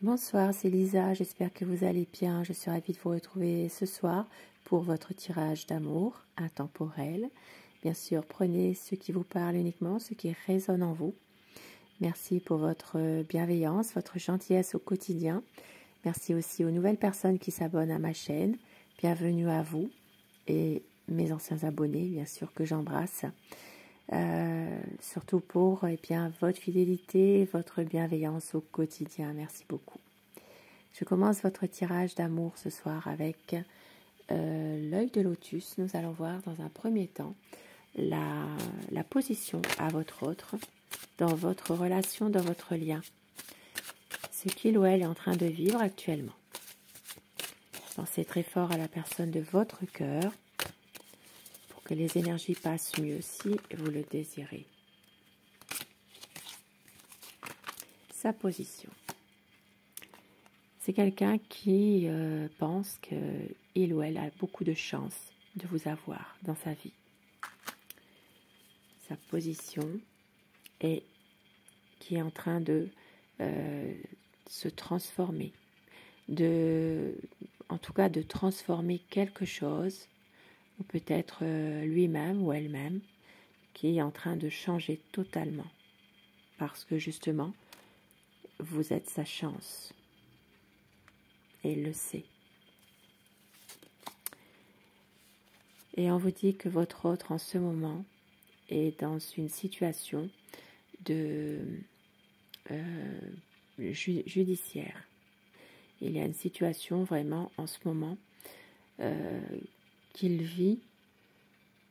Bonsoir, c'est Lisa, j'espère que vous allez bien. Je suis ravie de vous retrouver ce soir pour votre tirage d'amour intemporel. Bien sûr, prenez ce qui vous parle uniquement, ce qui résonne en vous. Merci pour votre bienveillance, votre gentillesse au quotidien. Merci aussi aux nouvelles personnes qui s'abonnent à ma chaîne. Bienvenue à vous et mes anciens abonnés, bien sûr, que j'embrasse. Surtout pour votre fidélité, votre bienveillance au quotidien. Merci beaucoup. Je commence votre tirage d'amour ce soir avec l'œil de lotus. Nous allons voir dans un premier temps la position à votre autre, dans votre relation, dans votre lien. Ce qu'il ou elle est en train de vivre actuellement. Pensez très fort à la personne de votre cœur pour que les énergies passent mieux si vous le désirez. Sa position. C'est quelqu'un qui pense qu'il ou elle a beaucoup de chance de vous avoir dans sa vie. Sa position est qui est en train de se transformer, en tout cas de transformer quelque chose, ou peut-être lui-même ou elle-même, qui est en train de changer totalement, parce que justement, vous êtes sa chance. Et il le sait. Et on vous dit que votre autre en ce moment est dans une situation de judiciaire. Il y a une situation vraiment en ce moment qu'il vit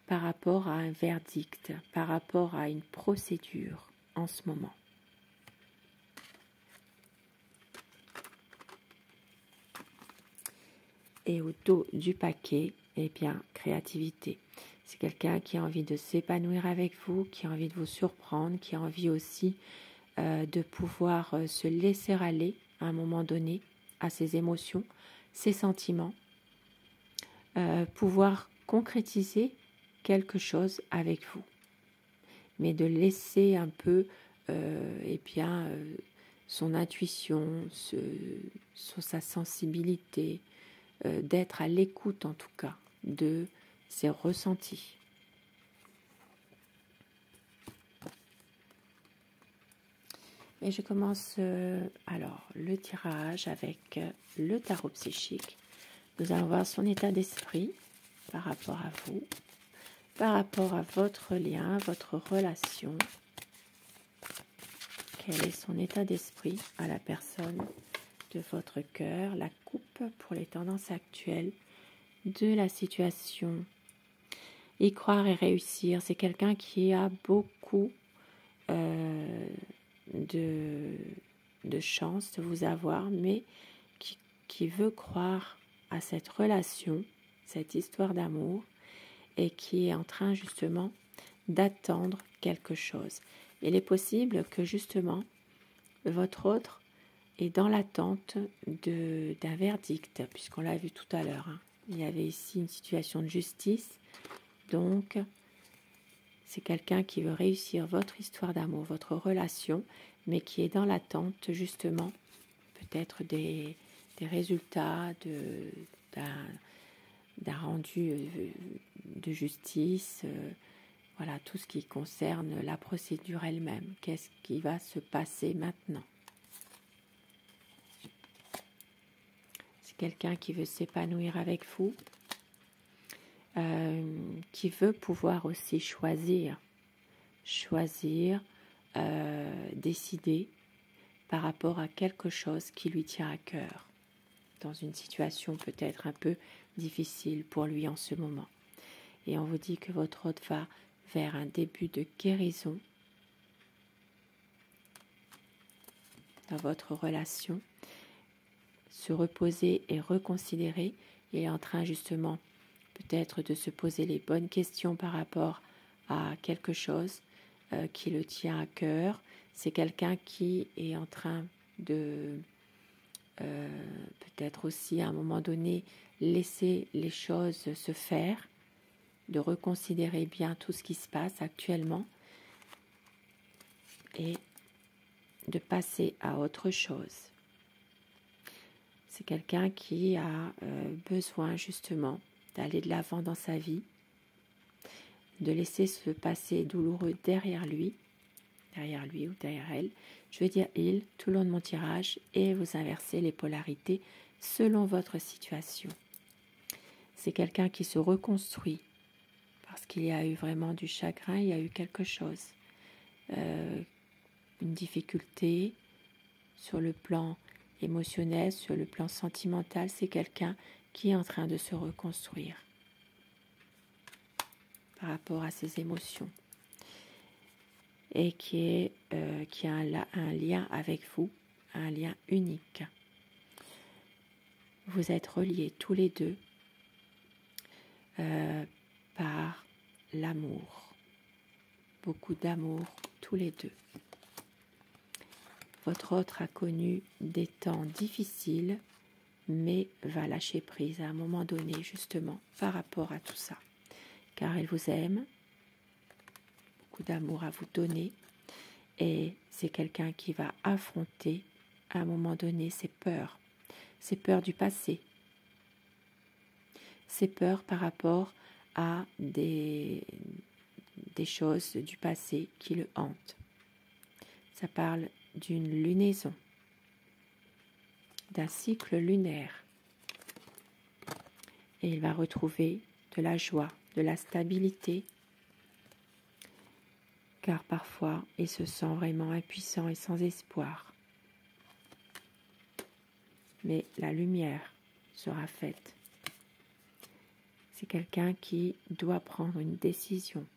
par rapport à un verdict, par rapport à une procédure en ce moment. Et au dos du paquet, eh bien, créativité. C'est quelqu'un qui a envie de s'épanouir avec vous, qui a envie de vous surprendre, qui a envie aussi de pouvoir se laisser aller à un moment donné à ses émotions, ses sentiments, pouvoir concrétiser quelque chose avec vous. Mais de laisser un peu son intuition, sur sa sensibilité, d'être à l'écoute en tout cas de ses ressentis. Et je commence alors le tirage avec le tarot psychique. Nous allons voir son état d'esprit par rapport à vous, par rapport à votre lien, votre relation. Quel est son état d'esprit à la personne de votre cœur, la coupe pour les tendances actuelles de la situation. Y croire et réussir, c'est quelqu'un qui a beaucoup de chance de vous avoir, mais qui veut croire à cette relation, cette histoire d'amour, et qui est en train justement d'attendre quelque chose. Il est possible que justement votre autre est dans l'attente d'un verdict, puisqu'on l'a vu tout à l'heure. Il y avait ici une situation de justice, donc c'est quelqu'un qui veut réussir votre histoire d'amour, votre relation, mais qui est dans l'attente justement peut-être des résultats d'un rendu de justice, voilà, tout ce qui concerne la procédure elle-même. Qu'est-ce qui va se passer maintenant? C'est quelqu'un qui veut s'épanouir avec vous, qui veut pouvoir aussi choisir, décider par rapport à quelque chose qui lui tient à cœur, dans une situation peut-être un peu difficile pour lui en ce moment. Et on vous dit que votre hôte va vers un début de guérison dans votre relation, se reposer et reconsidérer. Il est en train justement peut-être de se poser les bonnes questions par rapport à quelque chose qui le tient à cœur. C'est quelqu'un qui est en train de peut-être aussi à un moment donné laisser les choses se faire, de reconsidérer bien tout ce qui se passe actuellement et de passer à autre chose. C'est quelqu'un qui a besoin justement d'aller de l'avant dans sa vie, de laisser ce passé douloureux derrière lui ou derrière elle. Je veux dire il tout le long de mon tirage et vous inversez les polarités selon votre situation. C'est quelqu'un qui se reconstruit parce qu'il y a eu vraiment du chagrin, il y a eu quelque chose, une difficulté sur le plan émotionnel, sur le plan sentimental. C'est quelqu'un qui est en train de se reconstruire par rapport à ses émotions et qui a un lien avec vous, un lien unique. Vous êtes reliés tous les deux par l'amour, beaucoup d'amour tous les deux. Votre autre a connu des temps difficiles, mais va lâcher prise à un moment donné, justement, par rapport à tout ça. Car elle vous aime, beaucoup d'amour à vous donner, et c'est quelqu'un qui va affronter, à un moment donné, ses peurs du passé, ses peurs par rapport à des choses du passé qui le hantent. Ça parle d'une lunaison, d'un cycle lunaire. Et il va retrouver de la joie, de la stabilité, car parfois il se sent vraiment impuissant et sans espoir. Mais la lumière sera faite. C'est quelqu'un qui doit prendre une décision,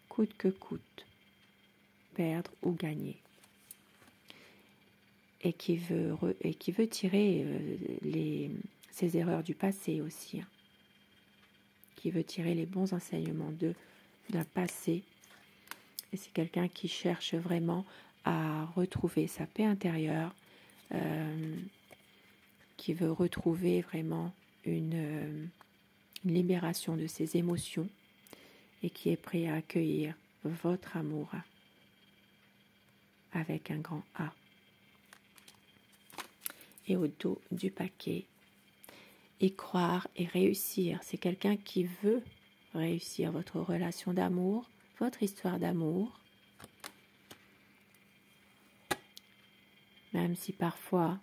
coûte que coûte, perdre ou gagner, et qui veut tirer ses erreurs du passé aussi, qui veut tirer les bons enseignements d'un passé. Et c'est quelqu'un qui cherche vraiment à retrouver sa paix intérieure, qui veut retrouver vraiment une libération de ses émotions et qui est prêt à accueillir votre amour avec un grand A. Et au dos du paquet, y croire et réussir. C'est quelqu'un qui veut réussir votre relation d'amour, votre histoire d'amour, même si parfois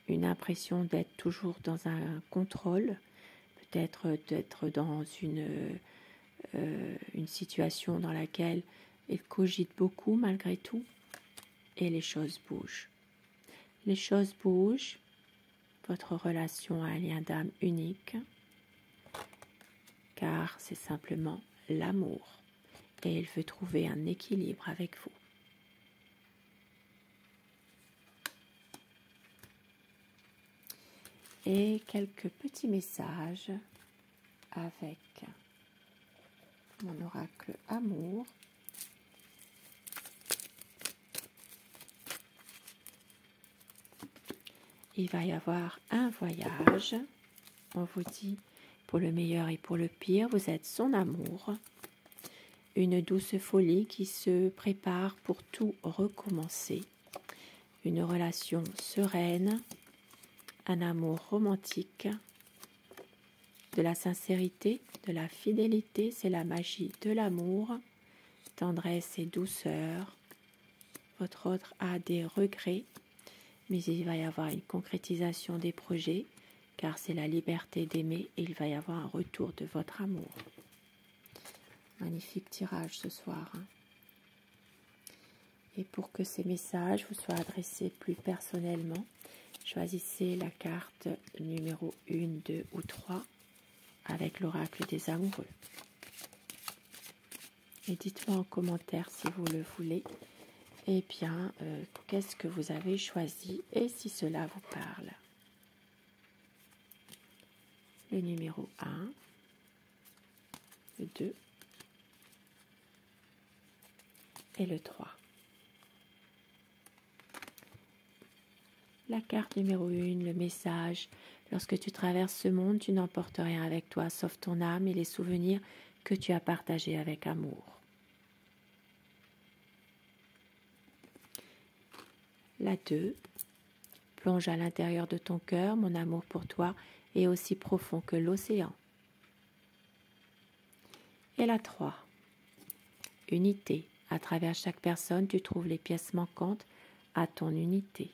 une impression d'être toujours dans un contrôle, peut-être d'être dans une situation dans laquelle il cogite beaucoup malgré tout, et les choses bougent. Les choses bougent, votre relation a un lien d'âme unique, car c'est simplement l'amour, et il veut trouver un équilibre avec vous. Et quelques petits messages avec mon oracle amour. Il va y avoir un voyage. On vous dit pour le meilleur et pour le pire, vous êtes son amour. Une douce folie qui se prépare pour tout recommencer. Une relation sereine, un amour romantique, de la sincérité, de la fidélité, c'est la magie de l'amour, tendresse et douceur. Votre autre a des regrets, mais il va y avoir une concrétisation des projets, car c'est la liberté d'aimer et il va y avoir un retour de votre amour. Magnifique tirage ce soir. Et pour que ces messages vous soient adressés plus personnellement, choisissez la carte numéro 1, 2 ou 3 avec l'oracle des amoureux. Et dites-moi en commentaire si vous le voulez, eh bien, qu'est-ce que vous avez choisi et si cela vous parle. Le numéro 1, le 2 et le 3. La carte numéro 1, le message. Lorsque tu traverses ce monde, tu n'emportes rien avec toi, sauf ton âme et les souvenirs que tu as partagés avec amour. La 2, plonge à l'intérieur de ton cœur. Mon amour pour toi est aussi profond que l'océan. Et la 3. Unité. À travers chaque personne, tu trouves les pièces manquantes à ton unité.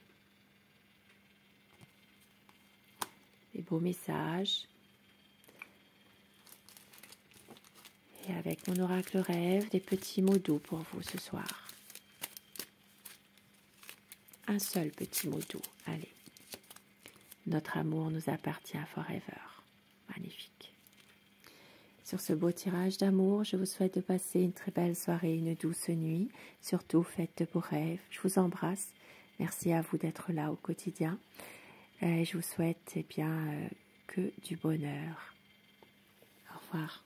Des beaux messages. Et avec mon oracle rêve, des petits mots doux pour vous ce soir. Un seul petit mot doux. Allez. Notre amour nous appartient forever. Magnifique. Sur ce beau tirage d'amour, je vous souhaite de passer une très belle soirée, une douce nuit. Surtout, faites de beaux rêves. Je vous embrasse. Merci à vous d'être là au quotidien. Je vous souhaite que du bonheur. Au revoir.